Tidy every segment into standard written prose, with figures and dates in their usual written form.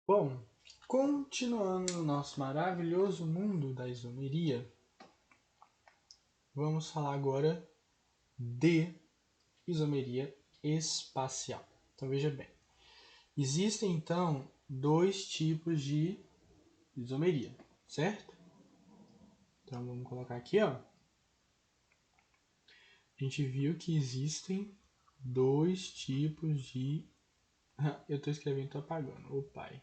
Bom, continuando no nosso maravilhoso mundo da isomeria, vamos falar agora de isomeria espacial. Então veja bem, existem então dois tipos de isomeria, certo? Então vamos colocar aqui, ó. A gente viu que existem dois tipos de... Eu estou escrevendo e estou apagando. Ô pai,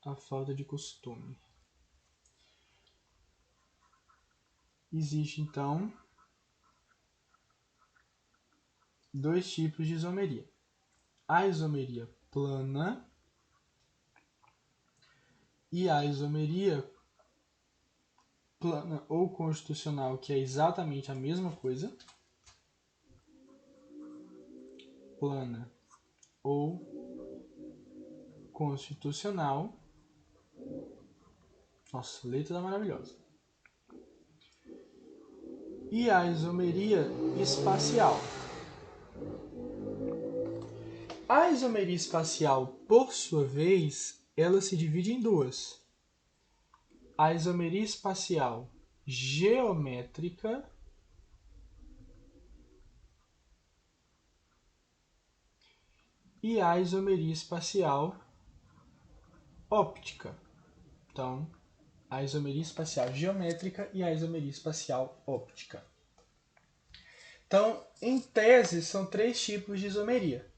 a falta de costume. Existe então dois tipos de isomeria. A isomeria plana e a isomeria plana ou constitucional, que é exatamente a mesma coisa. Plana ou constitucional. Nossa, letra maravilhosa. E a isomeria espacial. A isomeria espacial, por sua vez, ela se divide em duas. A isomeria espacial geométrica e a isomeria espacial óptica. Então, a isomeria espacial geométrica e a isomeria espacial óptica. Então, em tese, são três tipos de isomeria.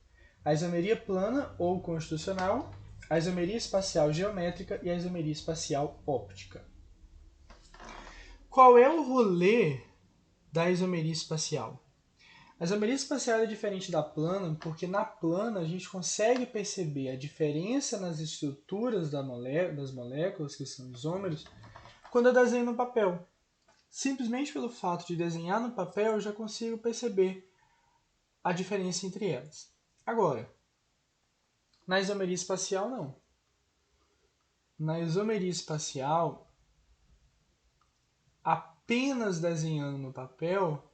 A isomeria plana ou constitucional, a isomeria espacial geométrica e a isomeria espacial óptica. Qual é o rolê da isomeria espacial? A isomeria espacial é diferente da plana porque na plana a gente consegue perceber a diferença nas estruturas das moléculas, que são isômeros, quando eu desenho no papel. Simplesmente pelo fato de desenhar no papel eu já consigo perceber a diferença entre elas. Agora, na isomeria espacial não. Na isomeria espacial, apenas desenhando no papel,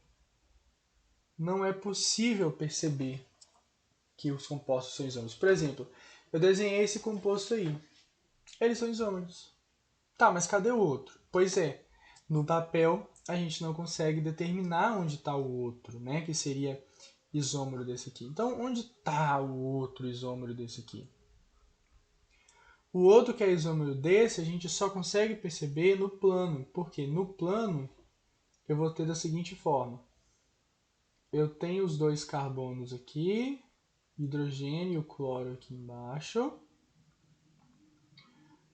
não é possível perceber que os compostos são isômeros. Por exemplo, eu desenhei esse composto aí. Eles são isômeros. Tá, mas cadê o outro? Pois é, no papel a gente não consegue determinar onde está o outro, né? Que seria isômero desse aqui. Então, onde está o outro isômero desse aqui? O outro que é isômero desse, a gente só consegue perceber no plano. Porque no plano, eu vou ter da seguinte forma. Eu tenho os dois carbonos aqui, hidrogênio e o cloro aqui embaixo.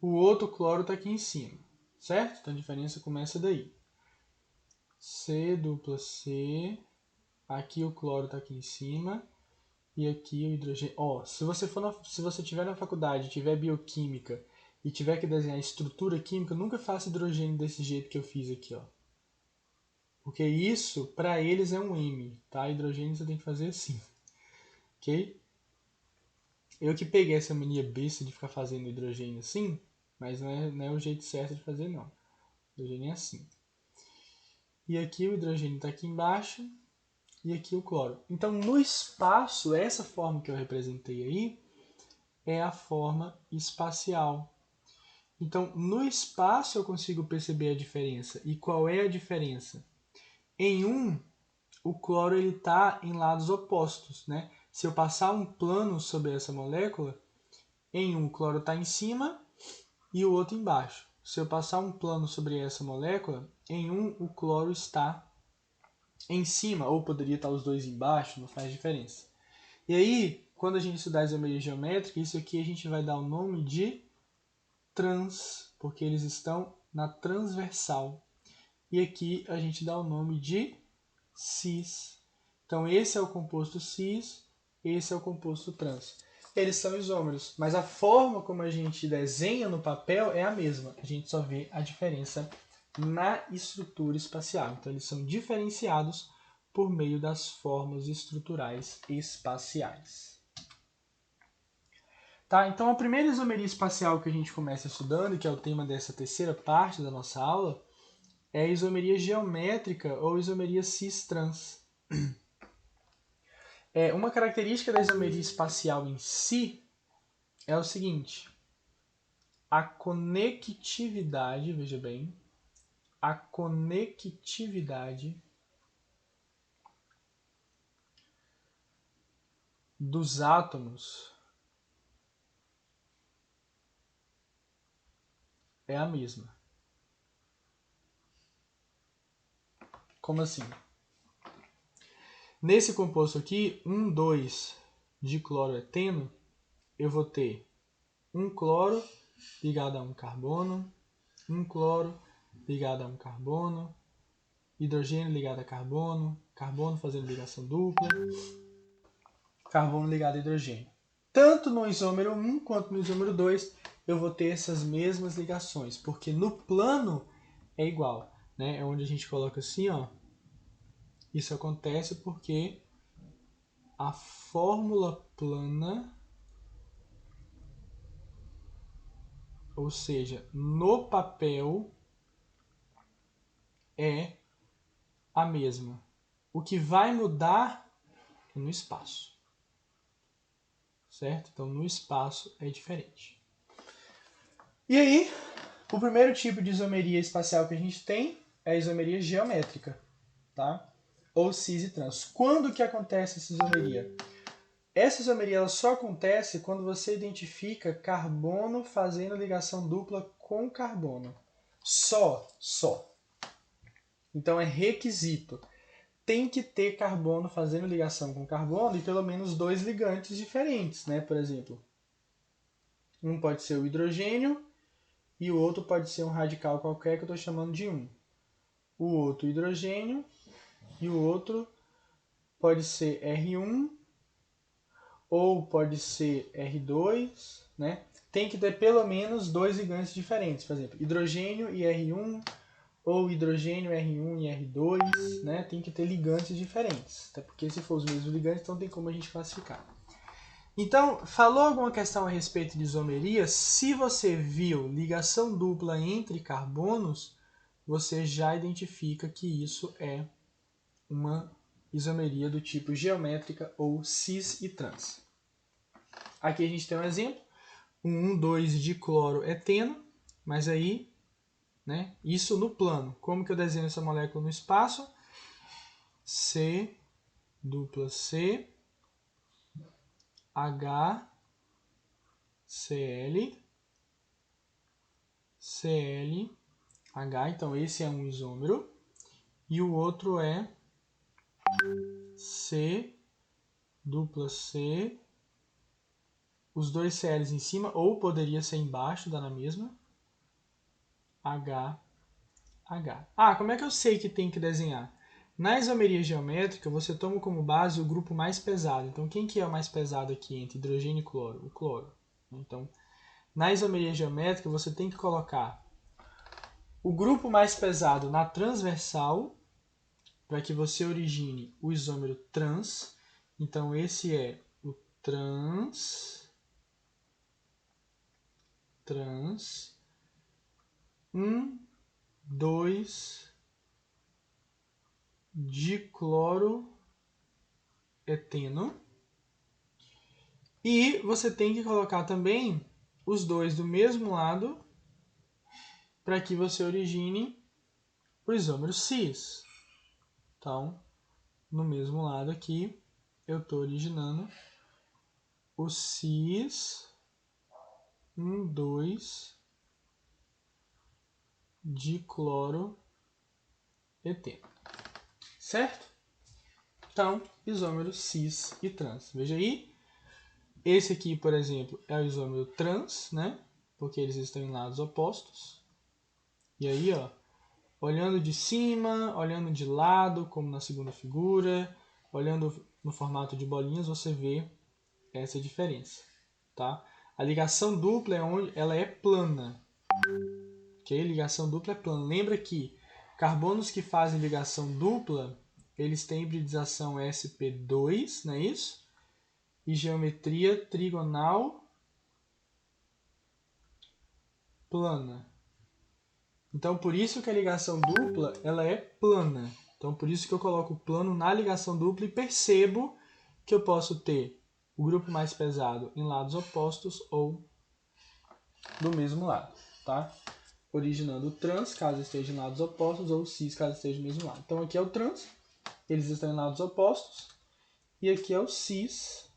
O outro cloro está aqui em cima, certo? Então a diferença começa daí. C dupla C, aqui o cloro está aqui em cima e aqui o hidrogênio. Ó, se você tiver na faculdade, tiver bioquímica e tiver que desenhar estrutura química, nunca faça hidrogênio desse jeito que eu fiz aqui, ó. Porque isso, para eles, é um M, tá? Hidrogênio você tem que fazer assim, ok? Eu que peguei essa mania besta de ficar fazendo hidrogênio assim, mas não é o jeito certo de fazer, não. O hidrogênio é assim. E aqui o hidrogênio está aqui embaixo e aqui o cloro. Então, no espaço, essa forma que eu representei aí é a forma espacial. Então, no espaço eu consigo perceber a diferença. E qual é a diferença? Em um, o cloro está em lados opostos, né? Se eu passar um plano sobre essa molécula, em um o cloro está em cima e o outro embaixo. Se eu passar um plano sobre essa molécula, em um o cloro está em cima, ou poderia estar os dois embaixo, não faz diferença. E aí, quando a gente estudar a isomeria geométrica, isso aqui a gente vai dar o nome de trans, porque eles estão na transversal. E aqui a gente dá o nome de cis. Então esse é o composto cis, esse é o composto trans. Eles são isômeros, mas a forma como a gente desenha no papel é a mesma. A gente só vê a diferença na estrutura espacial. Então eles são diferenciados por meio das formas estruturais espaciais. Tá, então a primeira isomeria espacial que a gente começa estudando, que é o tema dessa terceira parte da nossa aula, é a isomeria geométrica ou isomeria cis-trans. Uma característica da isomeria espacial em si é o seguinte. a conectividade, veja bem, a conectividade dos átomos é a mesma. Como assim? Nesse composto aqui, 2 de cloroeteno, eu vou ter um cloro ligado a um carbono, um cloro ligado a um carbono, hidrogênio ligado a carbono, carbono fazendo ligação dupla, carbono ligado a hidrogênio. Tanto no isômero 1 quanto no isômero 2 eu vou ter essas mesmas ligações, porque no plano é igual, né? É onde a gente coloca assim, ó. Isso acontece porque a fórmula plana, ou seja, no papel, é a mesma. O que vai mudar é no espaço. Certo? Então, no espaço é diferente. E aí, o primeiro tipo de isomeria espacial que a gente tem é a isomeria geométrica, tá? Ou cis e trans. Quando que acontece essa isomeria? Essa isomeria ela só acontece quando você identifica carbono fazendo ligação dupla com carbono. Só. Então é requisito. Tem que ter carbono fazendo ligação com carbono e pelo menos 2 ligantes diferentes, né? Por exemplo, um pode ser o hidrogênio e o outro pode ser um radical qualquer que eu estou chamando de 1. O outro hidrogênio e o outro pode ser R1 ou pode ser R2, né? Tem que ter pelo menos 2 ligantes diferentes, por exemplo, hidrogênio e R1 ou hidrogênio R1 e R2, né? Tem que ter ligantes diferentes, até porque se for os mesmos ligantes, então tem como a gente classificar. Então, falou alguma questão a respeito de isomeria? Se você viu ligação dupla entre carbonos, você já identifica que isso é uma isomeria do tipo geométrica ou cis e trans. Aqui a gente tem um exemplo, um 2 de cloroeteno, mas aí, né, isso no plano. Como que eu desenho essa molécula no espaço? C, dupla C, H, Cl, Cl, H, então esse é um isômero, e o outro é C, dupla C, os dois Cl's em cima, ou poderia ser embaixo, dá na mesma, H, H. Ah, como é que eu sei que tem que desenhar? Na isomeria geométrica, você toma como base o grupo mais pesado. Então, quem que é o mais pesado aqui entre hidrogênio e cloro? O cloro. Então, na isomeria geométrica, você tem que colocar o grupo mais pesado na transversal, para que você origine o isômero trans. Então, esse é o trans, 2 dicloroeteno. E você tem que colocar também os dois do mesmo lado para que você origine o isômero cis. Então, no mesmo lado aqui, eu estou originando o cis 2 dicloroeteno. Certo? Então, isômero cis e trans. Veja aí. Esse aqui, por exemplo, é o isômero trans, né? Porque eles estão em lados opostos. E aí, ó, olhando de cima, olhando de lado, como na segunda figura, olhando no formato de bolinhas, você vê essa diferença, tá? A ligação dupla é onde ela é plana. Ok? Ligação dupla é plana. Lembra que carbonos que fazem ligação dupla, eles têm hibridização sp2, não é isso? E geometria trigonal plana. Então, por isso que a ligação dupla ela é plana. Então, por isso que eu coloco o plano na ligação dupla e percebo que eu posso ter o grupo mais pesado em lados opostos ou do mesmo lado, tá? Originando o trans, caso esteja em lados opostos, ou o cis, caso esteja no mesmo lado. Então aqui é o trans, eles estão em lados opostos, e aqui é o cis,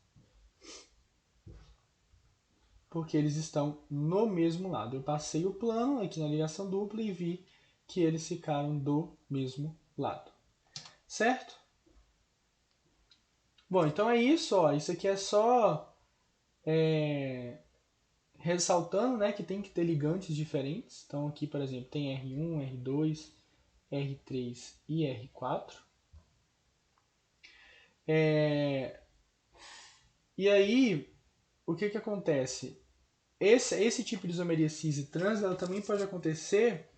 porque eles estão no mesmo lado. Eu passei o plano aqui na ligação dupla e vi que eles ficaram do mesmo lado. Certo? Bom, então é isso. Ó. Isso aqui é só ressaltando, né, que tem que ter ligantes diferentes. Então aqui, por exemplo, tem R1, R2, R3 e R4. E aí, o que acontece? Esse tipo de isomeria cis e trans ela também pode acontecer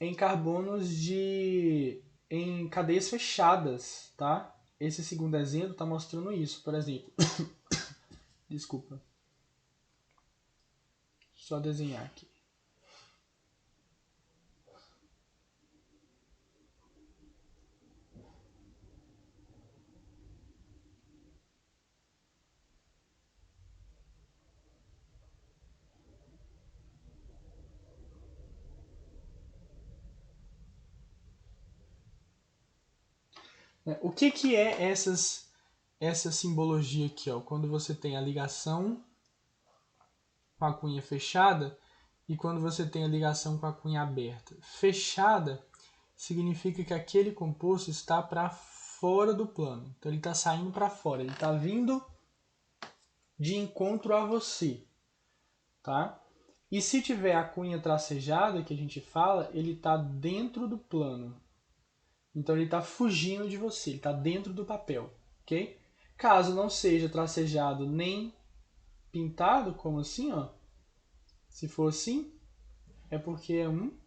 em carbonos em cadeias fechadas, tá? Esse segundo exemplo está mostrando isso, por exemplo. Desculpa. Só desenhar aqui. O que é essa simbologia aqui? Ó? Quando você tem a ligação com a cunha fechada e quando você tem a ligação com a cunha aberta. Fechada significa que aquele composto está para fora do plano. Então ele está saindo para fora, ele está vindo de encontro a você. Tá? E se tiver a cunha tracejada, que a gente fala, ele está dentro do plano. Então ele está fugindo de você, ele está dentro do papel, ok? Caso não seja tracejado nem pintado, como assim, ó. Se for assim, é porque é um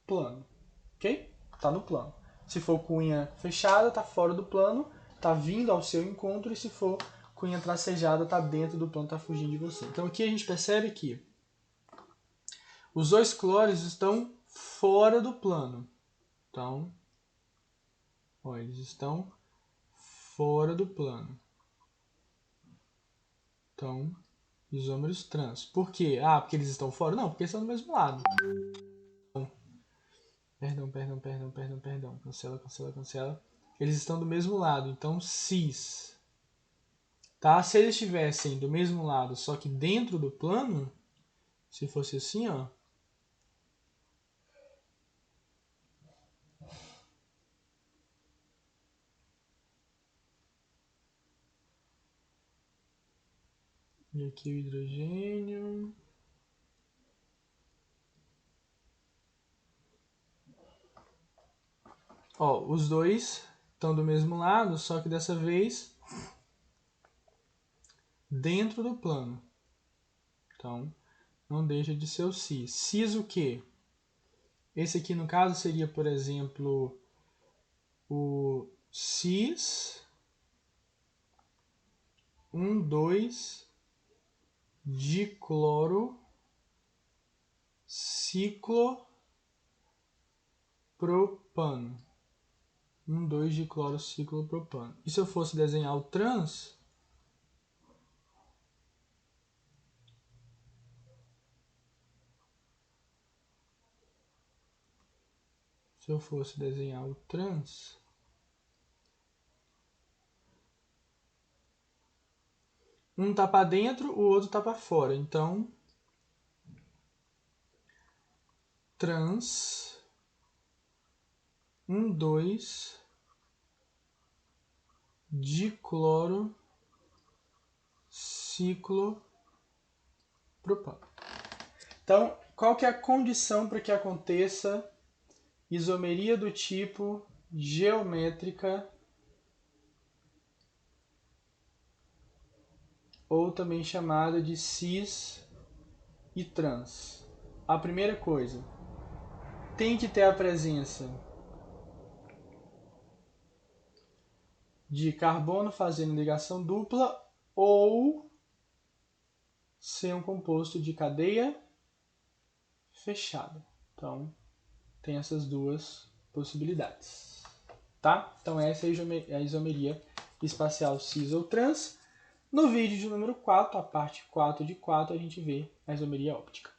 plano, ok? Está no plano. Se for cunha fechada, está fora do plano, está vindo ao seu encontro, e se for cunha tracejada, está dentro do plano, está fugindo de você. Então aqui a gente percebe que os dois clóridos estão fora do plano. Então, ó, eles estão fora do plano. Então, isômeros trans. Por quê? Ah, porque eles estão fora? Não, porque eles estão do mesmo lado. Perdão. Cancela. Eles estão do mesmo lado. Então, cis. Tá? Se eles estivessem do mesmo lado, só que dentro do plano, se fosse assim, ó. E aqui o hidrogênio. Ó, os dois estão do mesmo lado, só que dessa vez dentro do plano. Então, não deixa de ser o cis. Cis o quê? Esse aqui, no caso, seria, por exemplo, o cis 1,2 dicloro ciclopropano. 1,2 dicloro ciclopropano. E se eu fosse desenhar o trans, um tá para dentro, o outro tá para fora. Então, trans 1,2 dicloro ciclopropano. Então, qual que é a condição para que aconteça isomeria do tipo geométrica ou também chamada de cis e trans? A primeira coisa, tem que ter a presença de carbono fazendo ligação dupla ou ser um composto de cadeia fechada. Então, tem essas duas possibilidades. Tá? Então, essa é a isomeria espacial cis ou trans. No vídeo de número 4, a parte 4 de 4, a gente vê a isomeria óptica.